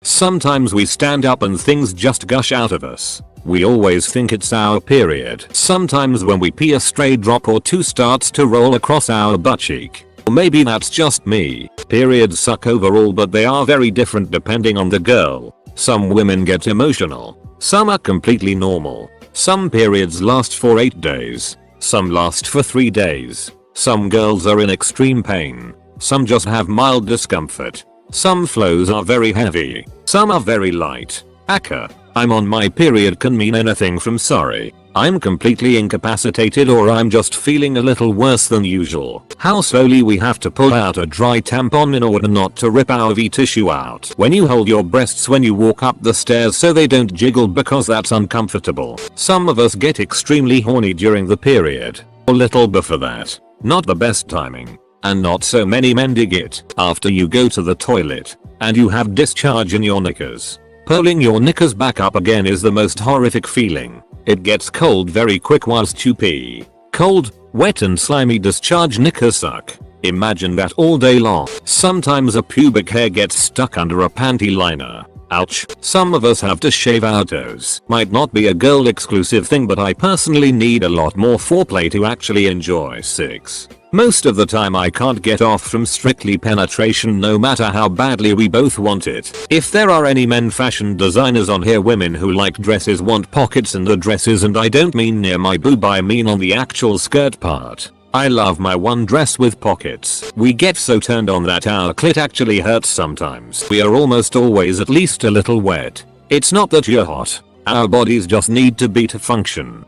Sometimes we stand up and things just gush out of us. We always think it's our period. Sometimes when we pee a stray drop or two starts to roll across our butt cheek. Or maybe that's just me. Periods suck overall, but they are very different depending on the girl. Some women get emotional. Some are completely normal. Some periods last for 8 days. Some last for 3 days. Some girls are in extreme pain. Some just have mild discomfort. Some flows are very heavy. Some are very light. Aka, I'm on my period can mean anything from sorry, I'm completely incapacitated, or I'm just feeling a little worse than usual. How slowly we have to pull out a dry tampon in order not to rip our V tissue out. When you hold your breasts when you walk up the stairs so they don't jiggle because that's uncomfortable. Some of us get extremely horny during the period. Or little before that. Not the best timing. And not so many men dig it. After you go to the toilet and you have discharge in your knickers. Pulling your knickers back up again is the most horrific feeling. It gets cold very quick whilst you pee. Cold, wet and slimy discharge knickers suck. Imagine that all day long. Sometimes a pubic hair gets stuck under a panty liner. Ouch. Some of us have to shave our toes. Might not be a girl exclusive thing, but I personally need a lot more foreplay to actually enjoy sex. Most of the time I can't get off from strictly penetration no matter how badly we both want it. If there are any men fashion designers on here, women who like dresses want pockets in the dresses, and I don't mean near my boob, I mean on the actual skirt part. I love my one dress with pockets. We get so turned on that our clit actually hurts sometimes. We are almost always at least a little wet. It's not that you're hot. Our bodies just need to be to function.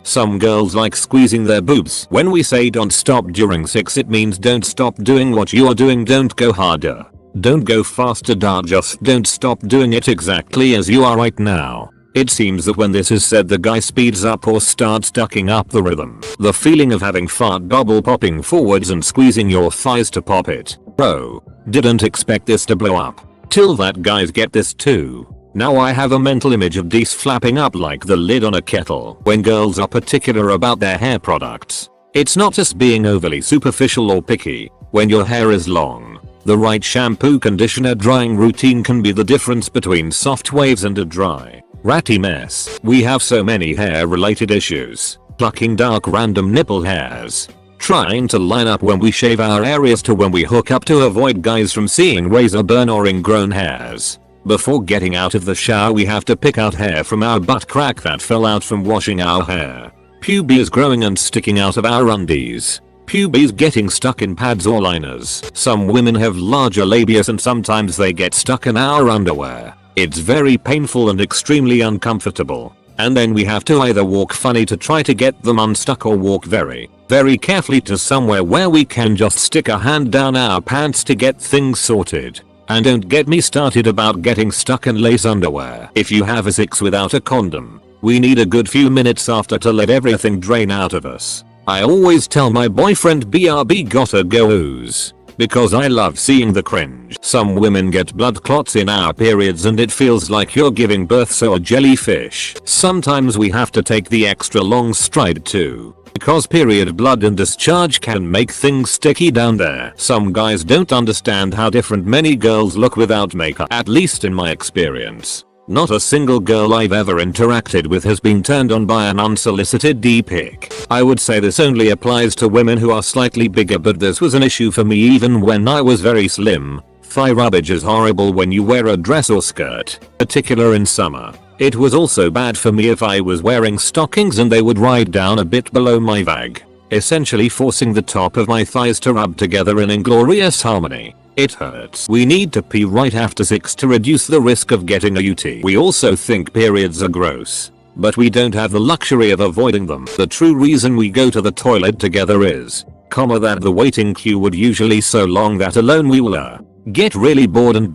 Some girls like squeezing their boobs. When we say don't stop during sex, it means don't stop doing what you are doing. Don't go harder. Don't go faster. Just don't stop doing it exactly as you are right now. It seems that when this is said, the guy speeds up or starts ducking up the rhythm. The feeling of having fart bubble popping forwards and squeezing your thighs to pop it. Bro, didn't expect this to blow up. Till that guys get this too. Now I have a mental image of Dees flapping up like the lid on a kettle. When girls are particular about their hair products, it's not just being overly superficial or picky. When your hair is long, the right shampoo, conditioner, drying routine can be the difference between soft waves and a dry, ratty mess. We have so many hair related issues. Plucking dark random nipple hairs. Trying to line up when we shave our areas to when we hook up to avoid guys from seeing razor burn or ingrown hairs. Before getting out of the shower we have to pick out hair from our butt crack that fell out from washing our hair. Pubes growing and sticking out of our undies. Pubes getting stuck in pads or liners. Some women have larger labias and sometimes they get stuck in our underwear. It's very painful and extremely uncomfortable. And then we have to either walk funny to try to get them unstuck or walk very, very carefully to somewhere where we can just stick a hand down our pants to get things sorted. And don't get me started about getting stuck in lace underwear. If you have a sex without a condom, we need a good few minutes after to let everything drain out of us. I always tell my boyfriend BRB gotta go ooze. Because I love seeing the cringe. Some women get blood clots in our periods and it feels like you're giving birth to a jellyfish. Sometimes we have to take the extra long stride too. Because period blood and discharge can make things sticky down there. Some guys don't understand how different many girls look without makeup, at least in my experience. Not a single girl I've ever interacted with has been turned on by an unsolicited D-pic. I would say this only applies to women who are slightly bigger, but this was an issue for me even when I was very slim. Thigh rubbage is horrible when you wear a dress or skirt, particularly in summer. It was also bad for me if I was wearing stockings and they would ride down a bit below my vag, essentially forcing the top of my thighs to rub together in inglorious harmony. It hurts. We need to pee right after sex to reduce the risk of getting a UT. We also think periods are gross, but we don't have the luxury of avoiding them. The true reason we go to the toilet together is, that the waiting queue would usually so long that alone we will get really bored and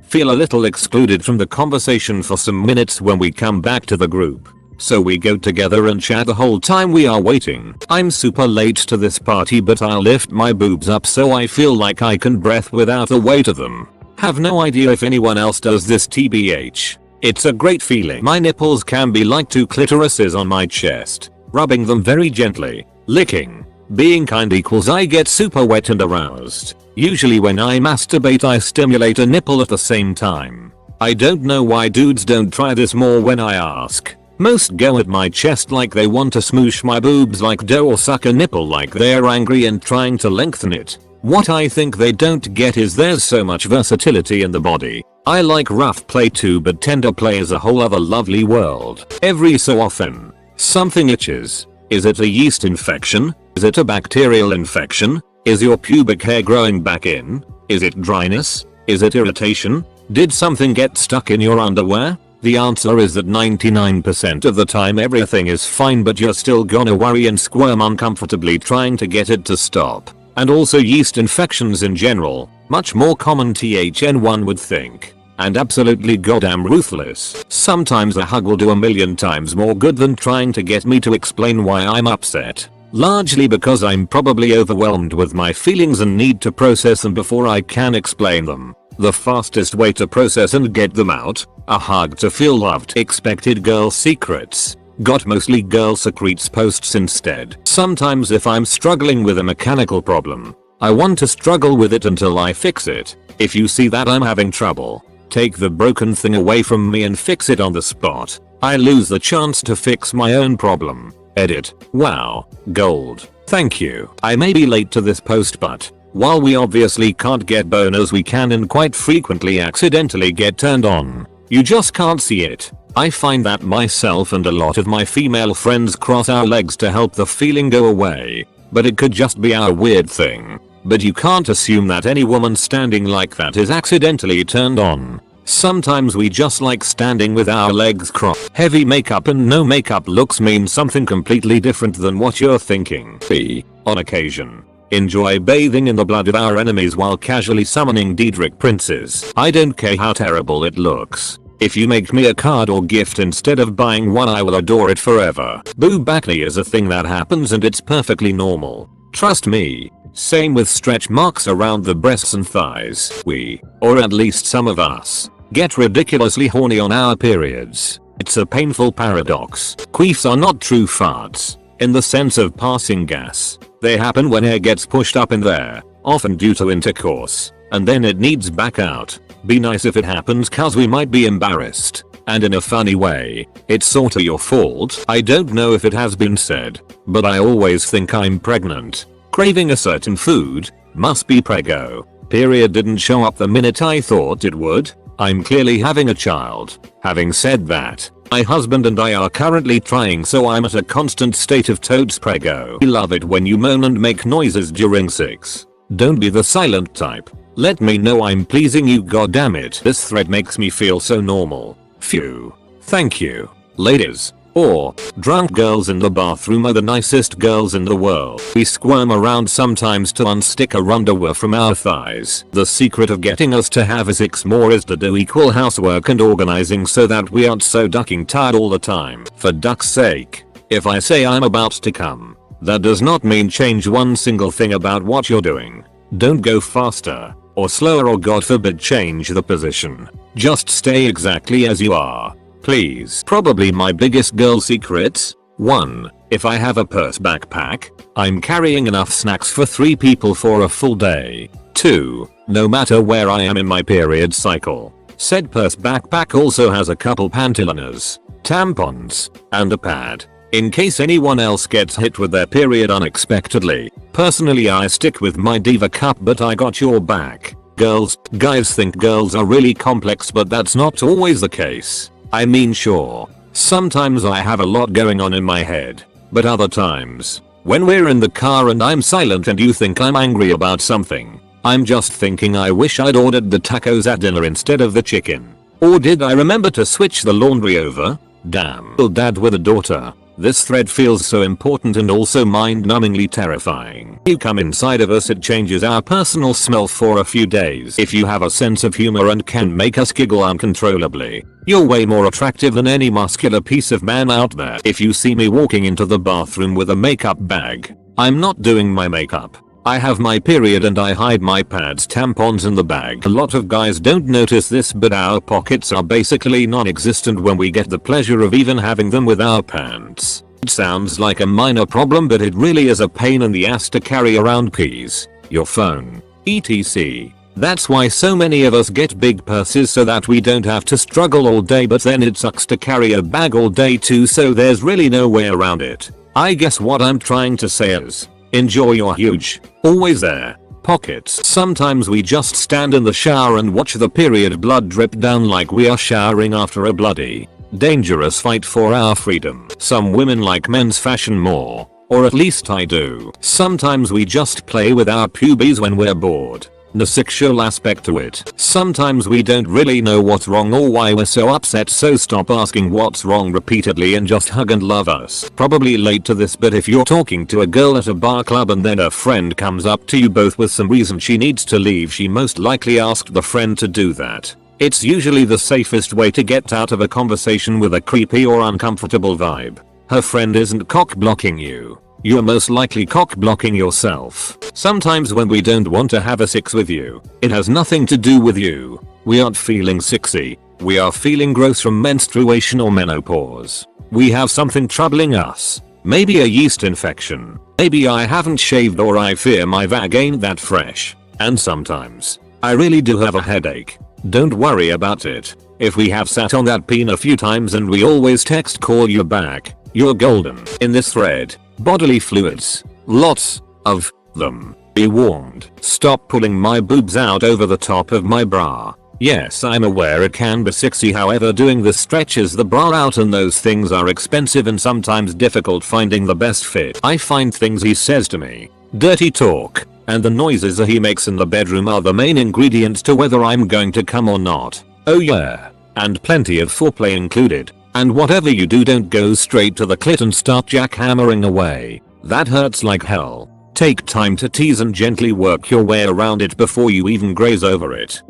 feel a little excluded from the conversation for some minutes when we come back to the group. So we go together and chat the whole time we are waiting. I'm super late to this party, but I'll lift my boobs up so I feel like I can breathe without the weight of them. Have no idea if anyone else does this, TBH. It's a great feeling. My nipples can be like two clitorises on my chest. Rubbing them very gently, licking, being kind equals I get super wet and aroused. Usually when I masturbate I stimulate a nipple at the same time. I don't know why dudes don't try this more when I ask. Most go at my chest like they want to smoosh my boobs like dough or suck a nipple like they're angry and trying to lengthen it. What I think they don't get is there's so much versatility in the body. I like rough play too, but tender play is a whole other lovely world. Every so often, something itches. Is it a yeast infection? Is it a bacterial infection? Is your pubic hair growing back in? Is it dryness? Is it irritation? Did something get stuck in your underwear? The answer is that 99% of the time everything is fine, but you're still gonna worry and squirm uncomfortably trying to get it to stop. And also yeast infections in general, much more common than one would think. And absolutely goddamn ruthless. Sometimes a hug will do a million times more good than trying to get me to explain why I'm upset. Largely because I'm probably overwhelmed with my feelings and need to process them before I can explain them. The fastest way to process and get them out? A hug to feel loved. Expected girl secrets. Got mostly girl secrets posts instead. Sometimes if I'm struggling with a mechanical problem, I want to struggle with it until I fix it. If you see that I'm having trouble, take the broken thing away from me and fix it on the spot. I lose the chance to fix my own problem. Edit. Wow. Gold. Thank you. I may be late to this post, but while we obviously can't get boners, we can and quite frequently accidentally get turned on. You just can't see it. I find that myself and a lot of my female friends cross our legs to help the feeling go away. But it could just be our weird thing. But you can't assume that any woman standing like that is accidentally turned on. Sometimes we just like standing with our legs crossed. Heavy makeup and no makeup looks mean something completely different than what you're thinking. B. On occasion, enjoy bathing in the blood of our enemies while casually summoning Daedric princes. I don't care how terrible it looks. If you make me a card or gift instead of buying one, I will adore it forever. Boob acne is a thing that happens and it's perfectly normal. Trust me. Same with stretch marks around the breasts and thighs. We, or at least some of us, get ridiculously horny on our periods. It's a painful paradox. Queefs are not true farts, in the sense of passing gas. They happen when air gets pushed up in there, often due to intercourse, and then it needs back out. Be nice if it happens, cause we might be embarrassed. And in a funny way, it's sorta your fault. I don't know if it has been said, but I always think I'm pregnant. Craving a certain food, must be prego. Period didn't show up the minute I thought it would. I'm clearly having a child. Having said that, my husband and I are currently trying, so I'm at a constant state of totes prego. I love it when you moan and make noises during sex. Don't be the silent type. Let me know I'm pleasing you, goddammit. This thread makes me feel so normal. Phew. Thank you. Ladies. Or, drunk girls in the bathroom are the nicest girls in the world. We squirm around sometimes to unstick our underwear from our thighs. The secret of getting us to have sex more is to do equal housework and organizing so that we aren't so ducking tired all the time. For duck's sake, if I say I'm about to come, that does not mean change one single thing about what you're doing. Don't go faster, or slower, or god forbid change the position. Just stay exactly as you are. Please. Probably my biggest girl secrets. 1. If I have a purse backpack, I'm carrying enough snacks for 3 people for a full day. 2. No matter where I am in my period cycle, said purse backpack also has a couple pantyliners, tampons, and a pad, in case anyone else gets hit with their period unexpectedly. Personally, I stick with my diva cup, but I got your back. Guys think girls are really complex, but that's not always the case. I mean, sure, sometimes I have a lot going on in my head, but other times, when we're in the car and I'm silent and you think I'm angry about something, I'm just thinking I wish I'd ordered the tacos at dinner instead of the chicken. Or did I remember to switch the laundry over? Damn. Dad with a daughter. This thread feels so important and also mind-numbingly terrifying. You come inside of us, it changes our personal smell for a few days. If you have a sense of humor and can make us giggle uncontrollably, you're way more attractive than any muscular piece of man out there. If you see me walking into the bathroom with a makeup bag, I'm not doing my makeup. I have my period and I hide my pads, tampons in the bag. A lot of guys don't notice this, but our pockets are basically non-existent when we get the pleasure of even having them with our pants. It sounds like a minor problem, but it really is a pain in the ass to carry around keys, your phone, etc. That's why so many of us get big purses so that we don't have to struggle all day, but then it sucks to carry a bag all day too, so there's really no way around it. I guess what I'm trying to say is, enjoy your huge, always there, pockets. Sometimes we just stand in the shower and watch the period blood drip down like we are showering after a bloody, dangerous fight for our freedom. Some women like men's fashion more, or at least I do. Sometimes we just play with our pubes when we're bored. The sexual aspect to it. Sometimes we don't really know what's wrong or why we're so upset, so stop asking what's wrong repeatedly and just hug and love us. Probably late to this, but if you're talking to a girl at a bar club and then a friend comes up to you both with some reason she needs to leave, she most likely asked the friend to do that. It's usually the safest way to get out of a conversation with a creepy or uncomfortable vibe. Her friend isn't cock blocking you. You're most likely cock blocking yourself. Sometimes when we don't want to have a sex with you, it has nothing to do with you. We aren't feeling sexy. We are feeling gross from menstruation or menopause. We have something troubling us. Maybe a yeast infection. Maybe I haven't shaved, or I fear my vag ain't that fresh. And sometimes, I really do have a headache. Don't worry about it. If we have sat on that peen a few times and we always text call you back, you're golden. In this thread, bodily fluids. Lots of them. Be warned. Stop pulling my boobs out over the top of my bra. Yes, I'm aware it can be sexy, however doing this stretches the bra out and those things are expensive and sometimes difficult finding the best fit. I find things he says to me, dirty talk, and the noises he makes in the bedroom are the main ingredients to whether I'm going to come or not. Oh yeah. And plenty of foreplay included. And whatever you do, don't go straight to the clit and start jackhammering away. That hurts like hell. Take time to tease and gently work your way around it before you even graze over it.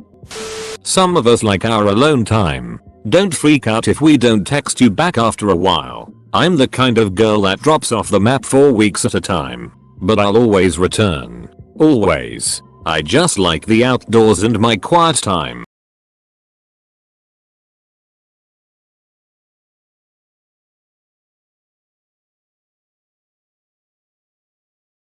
Some of us like our alone time. Don't freak out if we don't text you back after a while. I'm the kind of girl that drops off the map for weeks at a time. But I'll always return. Always. I just like the outdoors and my quiet time.